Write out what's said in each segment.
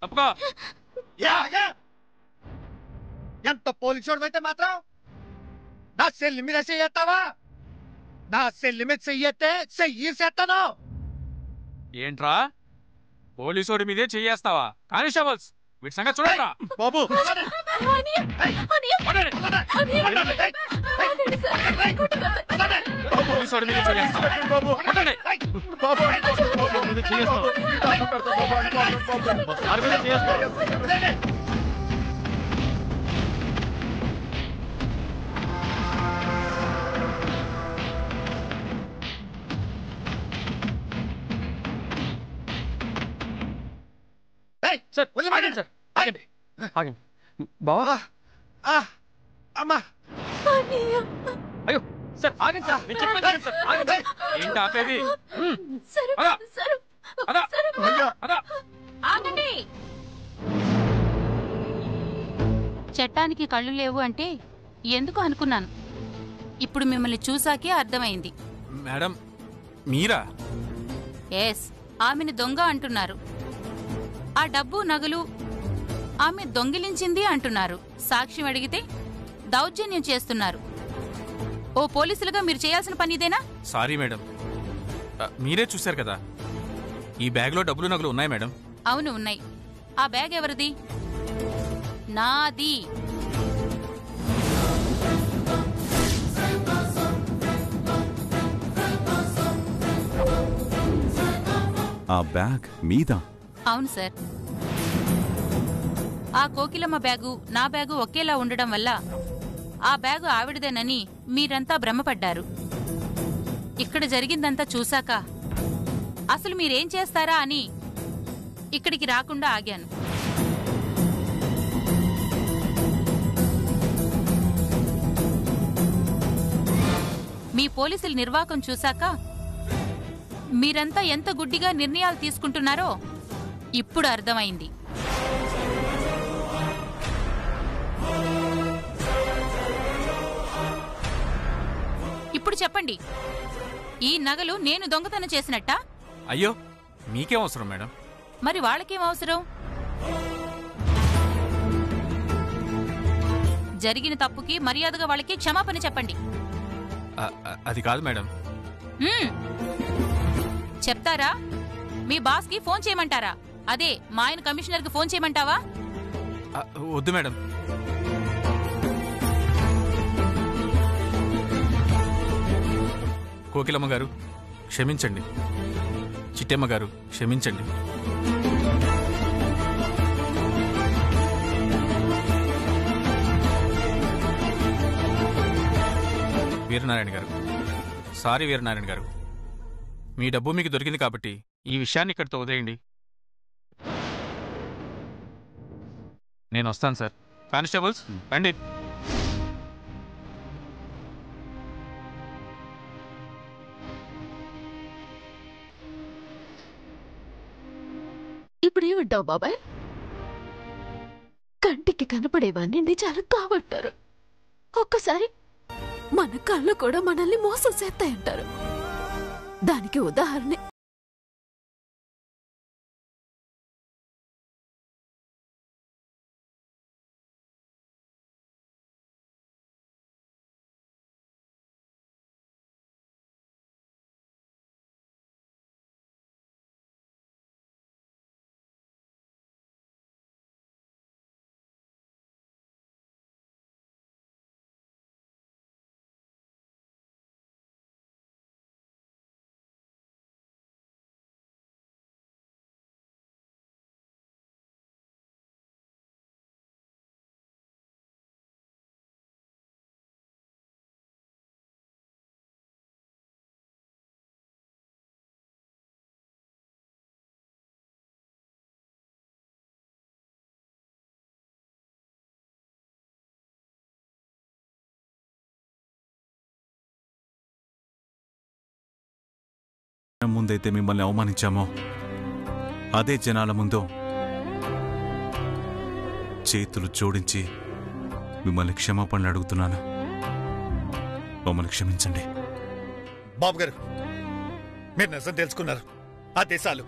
తప్పుకో. ఎంత పోలీసు అయితే మాత్రం నా సెల్లి మీద చెయ్యత్తావా? నా సెల్లి మీద చెయ్యతే చెయ్యేస్తాను. ఏంట్రా పోలీసోడి మీదే చెయ్యేస్తావా? కానిస్టేబుల్స్ వీటి సంగతి చూడరా బాబు. పోలీసోడి మీద చెయ్యేస్తావా? సార్ ఆగండి సార్, ఆగండి ఆగండి. బావా అమ్మా. అయ్యో సార్ ఆగండి సార్, నేను చెప్పాను సార్, ఆగండి. ఏంటి ఆపేది? చట్టానికి కళ్ళు లేవు అంటే ఎందుకు అనుకున్నాను. ఇప్పుడు మిమ్మల్ని చూసాకే అర్థమైంది. మేడం మీరా? ఎస్, ఆమెను దొంగ అంటున్నారు. ఆ డబ్బు నగలు ఆమె దొంగిలించింది అంటున్నారు. సాక్ష్యం అడిగితే దౌర్జన్యం చేస్తున్నారు. ఓ పోలీసులుగా మీరు చేయాల్సిన పని ఇదేనా? సారీ మేడం, మీరే చూశారు కదా, ఈ బ్యాగ్లో డబ్బులు నగలు ఉన్నాయి మేడం. అవును ఉన్నాయి. ఆ బ్యాగ్ ఎవరిది? నాది. ఆ బ్యాగ్ మీదా? అవును సార్. ఆ కోకిలమ్మ బ్యాగు నా బ్యాగు ఒకేలా ఉండడం వల్ల ఆ బ్యాగు ఆవిడదేనని మీరంతా భ్రమపడ్డారు. ఇక్కడ జరిగిందంతా చూశాక అసలు మీరేం చేస్తారా అని ఇక్కడికి రాకుండా ఆగాను. మీ పోలీసుల నిర్వాకం చూశాక మీరంతా ఎంత గుడ్డిగా నిర్ణయాలు తీసుకుంటున్నారో ఇప్పుడు అర్థమైంది. ఇప్పుడు చెప్పండి, ఈ నగలు నేను దొంగతనం చేసినట్టా? అయ్యో మీకేం అవసరం మేడం? మరి వాళ్ళకేం అవసరం? జరిగిన తప్పుకి మర్యాదగా వాళ్ళకి క్షమాపణ చెప్పండి. అది కాదు మేడం. చెప్తారా? మీ బాస్ కి ఫోన్ చేయమంటారా? అదే మా ఆయన కమిషనర్ కి ఫోన్ చేయమంటావా? వద్దు మేడం. కోకిలమ్మ గారు క్షమించండి, చిట్టమ్మ గారు క్షమించండి. వీరనారాయణ గారు సారీ. వీరనారాయణ గారు, మీ డబ్బు మీకు దొరికింది కాబట్టి ఈ విషయాన్ని ఇక్కడితో వదిలేయండి. నేను వస్తాను సార్. కానిస్టేబుల్స్ రండి. ఇప్పుడేమంటావు బాబాయ్? కంటికి కనపడేవాన్ని నిజాలు కావంటారు. ఒక్కసారి మన కళ్ళు కూడా మనల్ని మోసం చేస్తాయంటారు. దానికి ఉదాహరణ ముందైతే మిమ్మల్ని అవమానించామో అదే జనాల ముందు చేతులు జోడించి మిమ్మల్ని క్షమాపణలు అడుగుతున్నాను. మమ్మల్ని క్షమించండి. బాబు గారు, మీరు నిజం తెలుసుకున్నారు. ఆ దేశాలు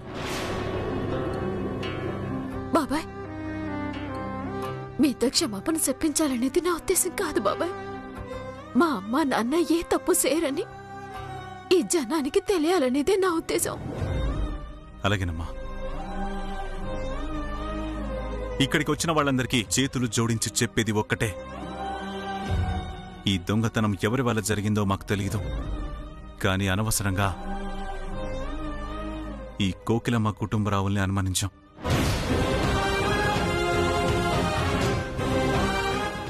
బాబాయ్, మీతో క్షమాపణ చెప్పించాలనేది నా ఉద్దేశం కాదు బాబాయ్. మా అమ్మ నాన్న ఏ తప్పు చేయరని ఈ జనానికి తెలియాలనేదే నా ఉద్దేశం. అలాగేనమ్మా. ఇక్కడికి వచ్చిన వాళ్ళందరికీ చేతులు జోడించి చెప్పేది ఒక్కటే, ఈ దొంగతనం ఎవరి వల్ల జరిగిందో మాకు తెలియదు, కానీ అనవసరంగా ఈ కోకిలమ్మ కుటుంబరావుల్ని అనుమానించాం.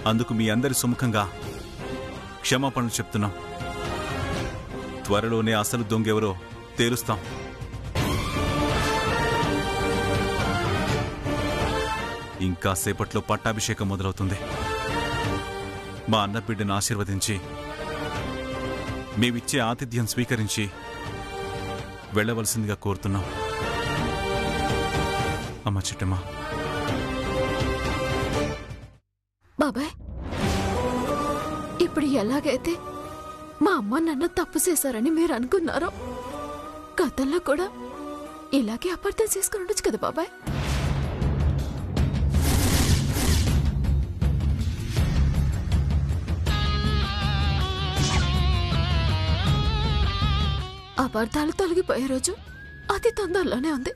అందుకు మీ అందరి సుముఖంగా క్షమాపణలు చెప్తున్నాం. త్వరలోనే అసలు దొంగెవరో తేలుస్తాం. ఇంకా సేపట్లో పట్టాభిషేకం మొదలవుతుంది. మా అన్న బిడ్డను ఆశీర్వదించి మేమిచ్చే ఆతిథ్యం స్వీకరించి వెళ్ళవలసిందిగా కోరుతున్నాం. అమ్మ చిట్టమ్మ. బాబాయ్, ఇప్పుడు ఎలాగైతే మా అమ్మ నన్ను తప్పు చేశారని మీరు అనుకున్నారో, గతంలో కూడా ఇలాగే అపార్థం చేసుకుని ఉండొచ్చు కదా బాబాయ్. అపార్థాలు తొలగిపోయే రోజు అతి తొందరలోనే ఉంది,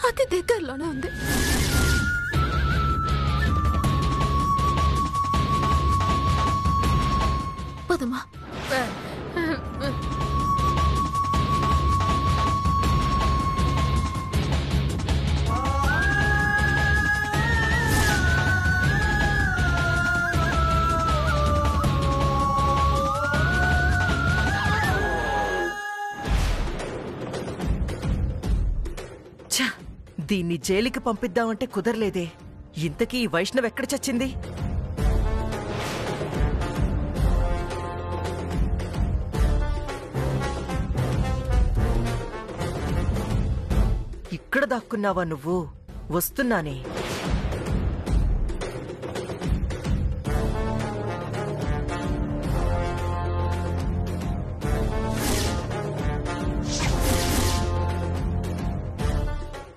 అతి దగ్గరలోనే ఉంది. పదమ్మా. దీన్ని జైలుకి పంపిద్దామంటే కుదరలేదే. ఇంతకీ ఈ వైష్ణవ్ ఎక్కడ చచ్చింది? ఇక్కడ దాక్కున్నావా నువ్వు? వస్తున్నానే.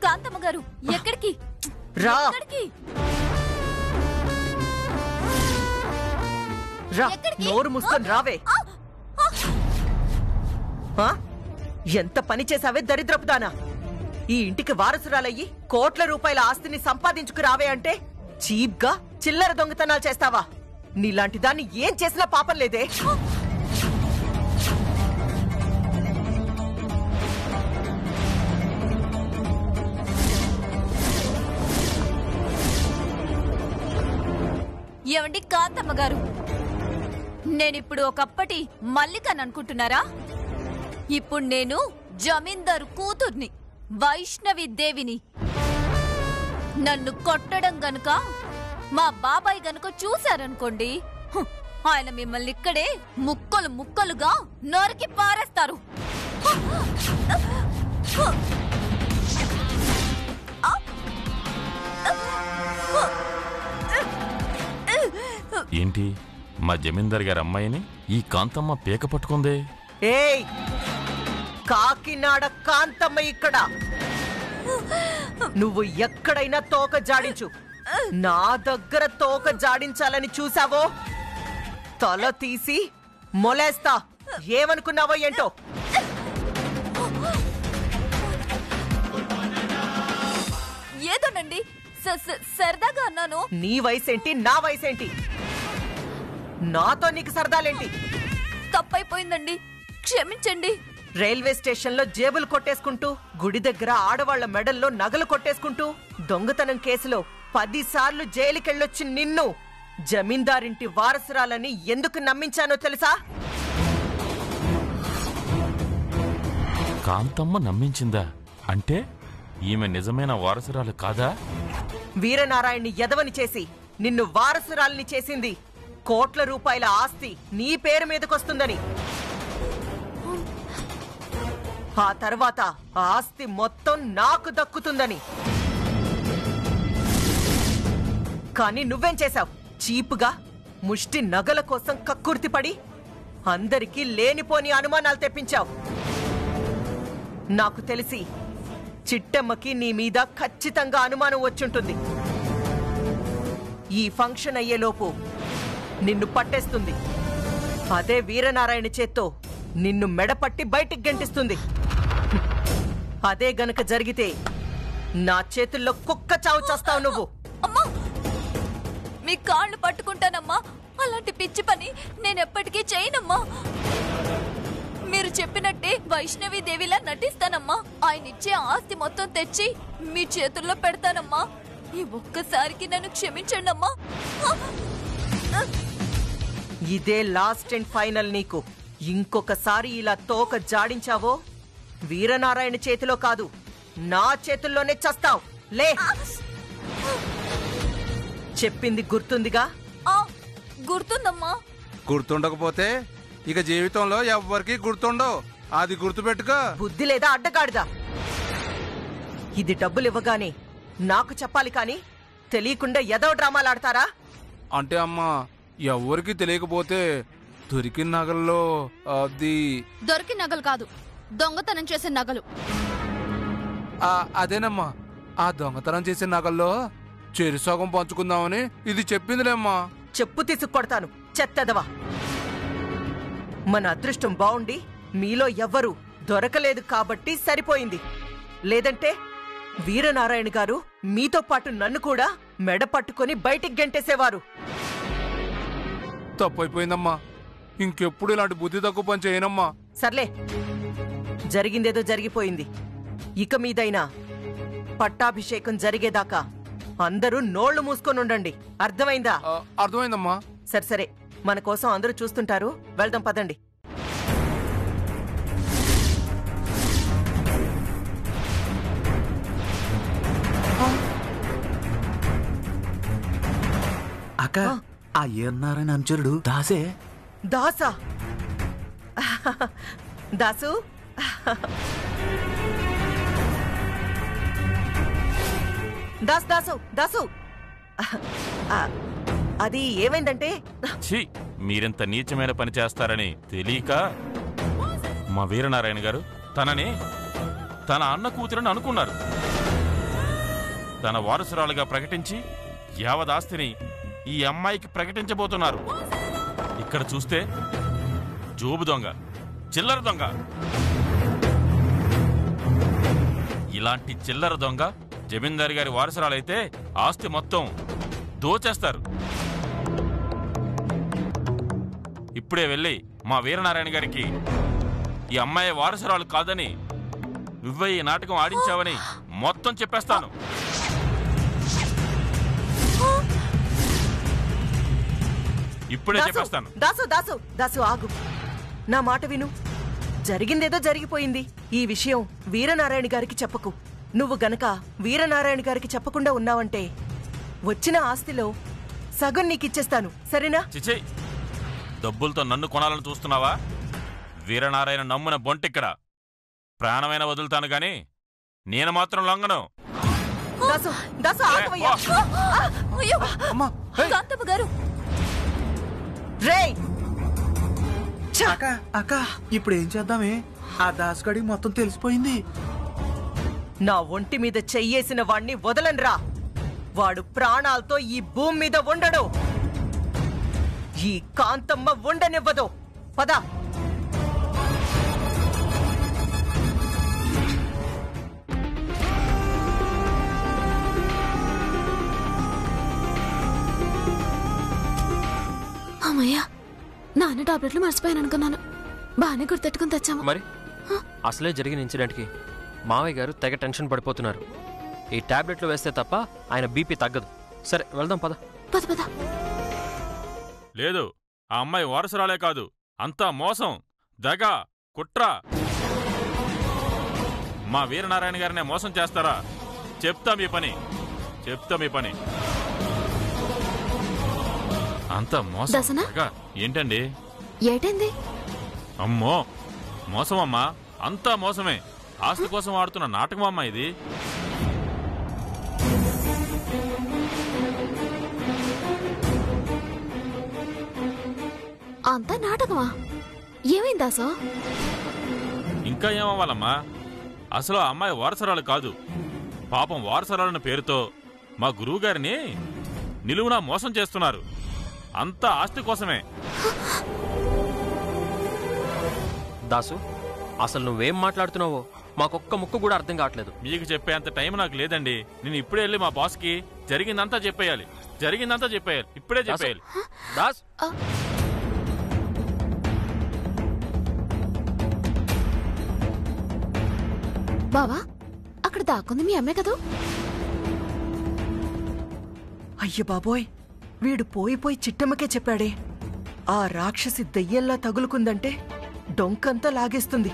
కాంతమ్మ గారు, ఎక్కడికి? రా రా, నోరు మూసుకొని రావే. ఎంత పని చేసావే దరిద్రపుదానా! ఈ ఇంటికి వారసురాలయ్యి కోట్ల రూపాయల ఆస్తిని సంపాదించుకు రావే అంటే చీప్ గా చిల్లర దొంగతనాలు చేస్తావా? నీలాంటి దాన్ని ఏం చేసినా పాపం లేదే. ఏమండి కాంతమ్మ గారు, నేనిప్పుడు ఒకప్పటి మల్లికని అనుకుంటున్నారా? ఇప్పుడు నేను జమీందారు కూతుర్ని, వైష్ణవి దేవిని. నన్ను కొట్టడం గనుక మా బాబాయ్ గనుక చూశారనుకోండి, ఆయన మిమ్మల్ని ఇక్కడే ముక్కలు ముక్కలుగా నరికి పారేస్తారు. ఏంటి, మా జమీందార్ గారి అమ్మాయిని ఈ కాంతమ్మ పీక పట్టుకుందే? ఏయ్, కాకినాడ కాంతమ్మ ఇక్కడ. నువ్వు ఎక్కడైనా తోక జాడించు. నా దగ్గర తోక జాడించాలని చూసావో తల తీసి మొలేస్తా. ఏమనుకున్నావో ఏంటో. ఏదోనండి, సరదాగా అన్నాను. నీ వయసేంటి, నా వయసేంటి? నాతో నీకు సరదాలేంటి? తప్పైపోయిందండి, క్షమించండి. రైల్వే స్టేషన్లో జేబులు కొట్టేసుకుంటూ, గుడి దగ్గర ఆడవాళ్ల మెడల్లో నగలు కొట్టేసుకుంటూ, దొంగతనం కేసులో 10 సార్లు జైలుకెళ్ళొచ్చి నిన్ను జమీందారింటి వారసురాలని ఎందుకు నమ్మించానో తెలుసా? కాంతమ్మ నమ్మించిందా? అంటే ఈమె నిజమైన వారసురాలు కాదా? వీరనారాయణ్ని ఎదవని చేసి నిన్ను వారసురాలిని చేసింది కోట్ల రూపాయల ఆస్తి నీ పేరు మీదకొస్తుందని. ఆ తర్వాత ఆ ఆస్తి మొత్తం నాకు దక్కుతుందని. కానీ నువ్వేం చేశావు? చీపుగా ముష్టి నగల కోసం కక్కుర్తిపడి అందరికీ లేనిపోని అనుమానాలు తెప్పించావు. నాకు తెలిసి చిట్టమ్మకి నీ మీద ఖచ్చితంగా అనుమానం వచ్చుంటుంది. ఈ ఫంక్షన్ అయ్యేలోపు నిన్ను పట్టేస్తుంది. అదే వీరనారాయణ చేత్తో నిన్ను మెడపట్టి బయటికి గంటిస్తుంది. అదే గనక జరిగితే నా చేతుల్లో కుక్క చావు చేస్తావు నువ్వు. అమ్మా, మీ కాళ్ళు పట్టుకుంటానమ్మా. అలాంటి పిచ్చి పని నేనెప్పటికీ చేయనమ్మా. మీరు చెప్పినట్టే వైష్ణవి దేవిలా నటిస్తానమ్మా. ఆయనిచ్చే ఆస్తి మొత్తం తెచ్చి మీ చేతుల్లో పెడతానమ్మా. ఈ ఒక్కసారికి నన్ను క్షమించండి అమ్మా. ఇదే లాస్ట్ అండ్ ఫైనల్. నీకు ఇంకొకసారి ఇలా తోక జాడించావో వీరనారాయణ చేతిలో కాదు, నా చేతుల్లోనే చస్తావు. లే, చెప్పింది గుర్తుందిగా? గుర్తుందమ్మా. గుర్తుండకపోతే ఇక జీవితంలో ఎవ్వరికి గుర్తుండవు. అది గుర్తుపెట్టుకో. బుద్ధి లేదా అడ్డగాడిదా? ఇది డబ్బులు ఇవ్వగానే నాకు చెప్పాలి కాని తెలియకుండా ఏదో డ్రామాలాడతారా? అంటే అమ్మా, ఎవరికి తెలియకపోతే దొరికిన నగల్లో అది దొరికిన నగలు కాదు, దొంగతనం చేసే నగలు. అదేనమ్మా, ఆ దొంగతనం చేసే నగల్లో చెరుసగం పంచుకుందామని ఇది చెప్పిందిలేమ్మా. చెప్పు తీసుకొడతాను చెత్తదవా. మన అదృష్టం బావుండి మీలో ఎవ్వరూ దొరకలేదు కాబట్టి సరిపోయింది. లేదంటే వీరనారాయణ గారు మీతో పాటు నన్ను కూడా మెడ పట్టుకొని బయటికి గెంటేసేవారు. తప్పైపోయిందమ్మా. ఇంకెప్పుడు ఇలాంటి బుద్ధి తక్కువ పని చేయనమ్మా. సర్లే, జరిగిందేదో జరిగిపోయింది. ఇక మీదైనా పట్టాభిషేకం జరిగేదాకా అందరూ నోళ్లు మూసుకొని ఉండండి. అర్థమైందా? అర్థమైందమ్మా. సరే సరే, మన కోసం అందరూ చూస్తుంటారు. వెళ్దాం పదండి. అక్క, ఆ ఏన్నారాయణ అనుచరుడు దాసే. దాసా? దాసు, దాసు దాసు దాసు, అది ఏమైందంటే ఛీ, మీరింత నీచమైన పని చేస్తారని తెలియక మా వీరనారాయణ గారు తనని తన అన్న కూతురని అనుకున్నారు. తన వారసురాలుగా ప్రకటించి యావదాస్తిని ఈ అమ్మాయికి ప్రకటించబోతున్నారు. ఇక్కడ చూస్తే జోబు దొంగ, చిల్లర దొంగ. ఇలాంటి చిల్లర దొంగ జమీందారు గారి వారసురాలైతే ఆస్తి మొత్తం దోచేస్తారు. ఇప్పుడే వెళ్ళి మా వీరనారాయణ గారికి ఈ అమ్మాయి వారసురాలు కాదని, నువ్వే ఈ నాటకం ఆడించావని మొత్తం చెప్పేస్తాను. ఇప్పుడే చెప్పేస్తాను. దాసు దాసు దాసు, ఆగు, నా మాట విను. జరిగిందేదో జరిగిపోయింది. ఈ విషయం వీరనారాయణ గారికి చెప్పకు. నువ్వు గనక వీరనారాయణ గారికి చెప్పకుండా ఉన్నావంటే వచ్చిన ఆస్తిలో సగం నీకిచ్చేస్తాను, సరేనా? చిచి, డబ్బులతో నన్ను కొనాలని చూస్తున్నావా? వీరనారాయణ నమ్మున బొంటిక్కడ ప్రాణమైన వదులుతాను గాని నేను మాత్రం లొంగను. దాసు దాసు, ఆగవయ్యా. కాంతమ్మ గారు, రేయ్! అక్క అక్క, ఇప్పుడు ఏం చేద్దామే? ఆ దాసుగడికి మొత్తం తెలిసిపోయింది. నా ఒంటి మీద చెయ్యేసిన వాణ్ణి వదలనురా. వాడు ప్రాణాలతో ఈ భూమి మీద ఉండడు. ఈ కాంతమ్మ ఉండనివ్వదు. పద. అమ్మయ్యా, నాన్న టాబ్లెట్లు మర్చిపోయాను అనుకున్నాను. బాగానే గుర్తెట్టుకుని తెచ్చాము. మరి అసలే జరిగిన ఇన్సిడెంట్కి మావయ్య గారు తెగ టెన్షన్ పడిపోతున్నారు. ఈ టాబ్లెట్లు వేస్తే తప్ప ఆయన బీపీ తగ్గదు. సరే వెళ్దాం, పద పద పద. లేదు, ఆ అమ్మాయి వారసురాలే కాదు, అంతా మోసం, దగ, కుట్ర. మా వీరనారాయణ గారినే మోసం చేస్తారా? చెప్తా మీ పని, చెప్తా మీ పని. అంతా మోసం, దగ. ఏంటండి? ఏటైంది? అమ్మో, మోసమమ్మా, అంతా మోసమే. ఆస్తి కోసం ఆడుతున్న నాటకం అమ్మా ఇది. అంతా నాటకమా? ఏమైందా సో? ఇంకా ఏమవ్వాలమ్మా? అసలు ఆ అమ్మాయి వారసురాలు కాదు. పాపం వారసురాలన్న పేరుతో మా గురువుగారిని నిలువునా మోసం చేస్తున్నారు. అంతా ఆస్తి కోసమే. దాసు, అసలు నువ్వేం మాట్లాడుతున్నావో మాకొక్క ముక్కు కూడా అర్థం కావట్లేదు. మీకు చెప్పేంత టైం నాకు లేదండి. నేను ఇప్పుడే వెళ్ళి మా బాస్కి జరిగిందంతా చెప్పేయాలి. ఇప్పుడే చెప్పేయాలి. దాస్, బావా అక్కడ దాక్కుంది మీ అమ్మే కదా? అయ్య బాబోయ్, వీడు పోయి చిట్టమ్మకే చెప్పాడే. ఆ రాక్షసి దెయ్యంలా తగులుకుందంటే డొంకంతా లాగేస్తుంది.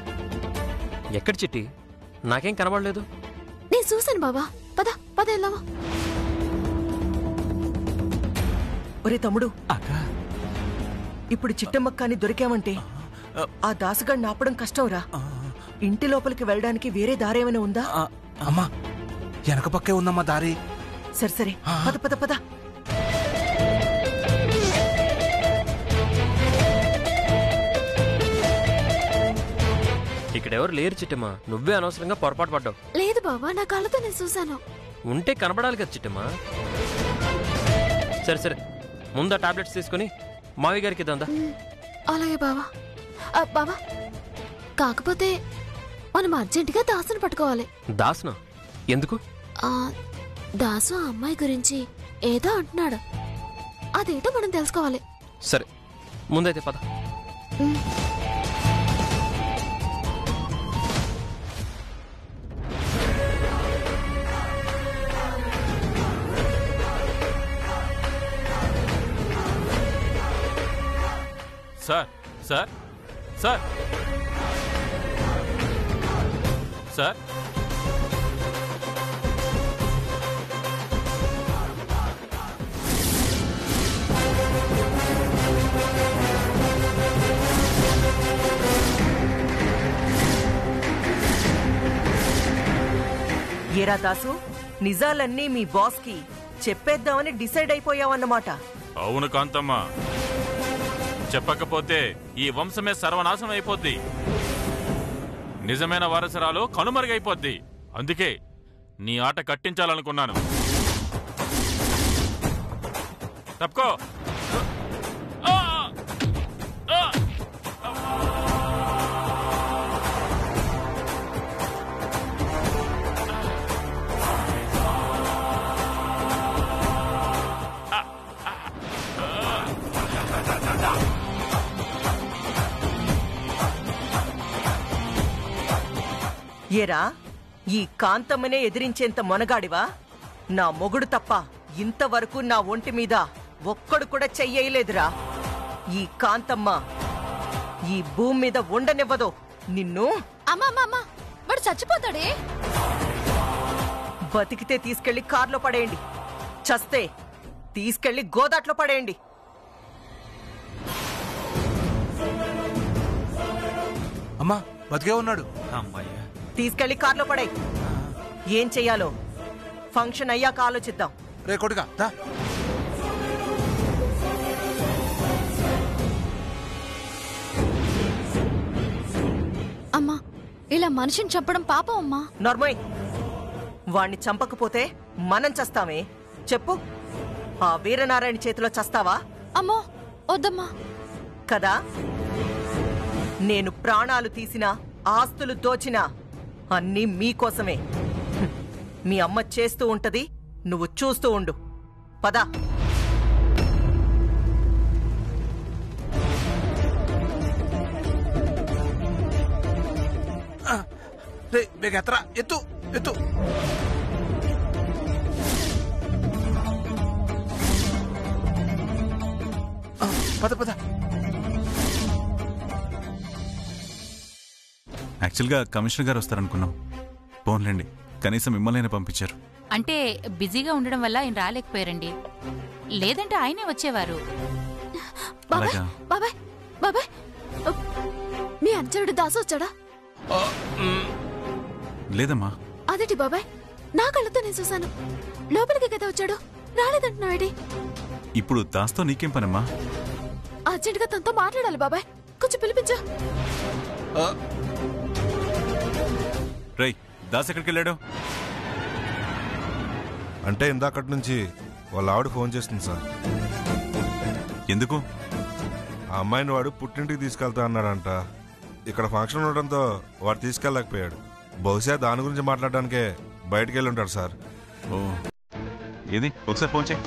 ఎక్కడ చిట్టి? నాకేం కనబడలేదు. నేను చూశాను బావా. పద పద వెళ్దామా? ఒరే తమ్ముడు, ఇప్పుడు చిట్టమ్మక్కాని దొరికామంటే ఆ దాసుగాడిని ఆపడం కష్టంరా. ఇంటి లోపలికి వెళ్ళడానికి వేరే దారేమైనా ఉందా? అమ్మా, వెనక పక్కే ఉందమ్మా దారి. సరే పద పద పద. ఇక్కడెవరు లేరు చిట్టమ్మా. నువ్వే అనవసరంగా పొరపాటు పడ్డావు. లేదు బావా, నా కళ్ళతో నేను చూశాను. ఉంటే కనబడాలి కదా చిట్టమ్మా. సరే ముందు ఆ టాబ్లెట్స్ తీసుకుని మావి గారికి ఇద్దా. అలాగే బావా. బావా, కాకపోతే మనం అర్జెంటుగా దాసును పట్టుకోవాలి. దాసునా? ఎందుకు? దాసు ఆ అమ్మాయి గురించి ఏదో అంటున్నాడు. అదేంటో మనం తెలుసుకోవాలి. సరే, ముందైతే పద. సార్ సార్ సార్ సార్ ఏరా దాసు, నిజాలన్నీ మీ బాస్కి చెప్పేద్దామని డిసైడ్ అయిపోయావన్నమాట. అవును కాంతమ్మ, చెప్పకపోతే ఈ వంశమే సర్వనాశనం అయిపోద్ది. నిజమైన వారసురాలు కనుమరుగైపోద్ది. అందుకే నీ ఆట కట్టించాలనుకున్నాను. తప్పుకో. ఏరా, ఈ కాంతమ్మనే ఎదిరించేంత మొనగాడివా? నా మొగుడు తప్ప ఇంతవరకు నా ఒంటి మీద ఒక్కడు కూడా చెయ్యలేదురా. ఈ కాంతమ్మ ఈ భూమి మీద ఉండనివ్వదు నిన్ను. అమ్మా, వాడు చచ్చిపోతాడే. బతికితే తీసుకెళ్లి కార్లో పడేయండి, చస్తే తీసుకెళ్లి గోదాట్లో పడేయండి. అమ్మా, బతికే ఉన్నాడు. తీసుకెళ్లి కార్లో పడే. ఏం చెయ్యాలో ఫంక్షన్ అయ్యాక ఆలోచిద్దాం. రే కొడుగా దా. అమ్మా, ఇలా మనిషిని చంపడం పాపం అమ్మా. నార్మల్, వాణ్ణి చంపకపోతే మనం చస్తామే. చెప్పు, ఆ వీరనారాయణ చేతిలో చస్తావా? అమ్మో వద్దమ్మా. కదా, నేను ప్రాణాలు తీసినా ఆస్తులు దోచినా అన్నీ మీకోసమే. మీ అమ్మ చేస్తూ ఉంటది, నువ్వు చూస్తూ ఉండు. పద. రే బేగ ఎత్తరా, ఎత్తు ఎత్తు. పద పద. యాక్చువల్గా కమిషనర్ గారు వస్తారనుకున్నాం. పోన్లేండి, కనీసం మిమ్మల్ని పంపించారు. అంటే బిజీగా ఉండడం వల్ల ఆయన రాలేకపోయారండి. లేదంటే ఆయనే వచ్చేవారు. బాబాయ్ బాబాయ్ బాబాయ్, మీ అంచరుడు దాసు వచ్చాడా? లేదమ్మా. అదేంటి బాబాయ్, నా కళ్ళతో నేను చూశాను. లోపలికి కదా వచ్చాడు, రాలేదంటున్నాడు. ఇప్పుడు దాస్తో నీకేం పనమ్మా? అర్జెంటుగా తనతో మాట్లాడాలి బాబాయ్, కొంచెం పిలిపించు. రై దాస్ ఎక్కడికి వెళ్ళాడు? అంటే ఇందాకటి నుంచి వాళ్ళ ఆవిడ ఫోన్ చేస్తుంది సార్. ఎందుకు? ఆ అమ్మాయిని వాడు పుట్టింటికి తీసుకెళ్తా అన్నాడంట. ఇక్కడ ఫంక్షన్ ఉండడంతో వాడు తీసుకెళ్ళలేకపోయాడు. బహుశా దాని గురించి మాట్లాడడానికే బయటికి వెళ్ళి ఉంటాడు సార్. ఓ, ఏది ఒకసారి ఫోన్ చేయి.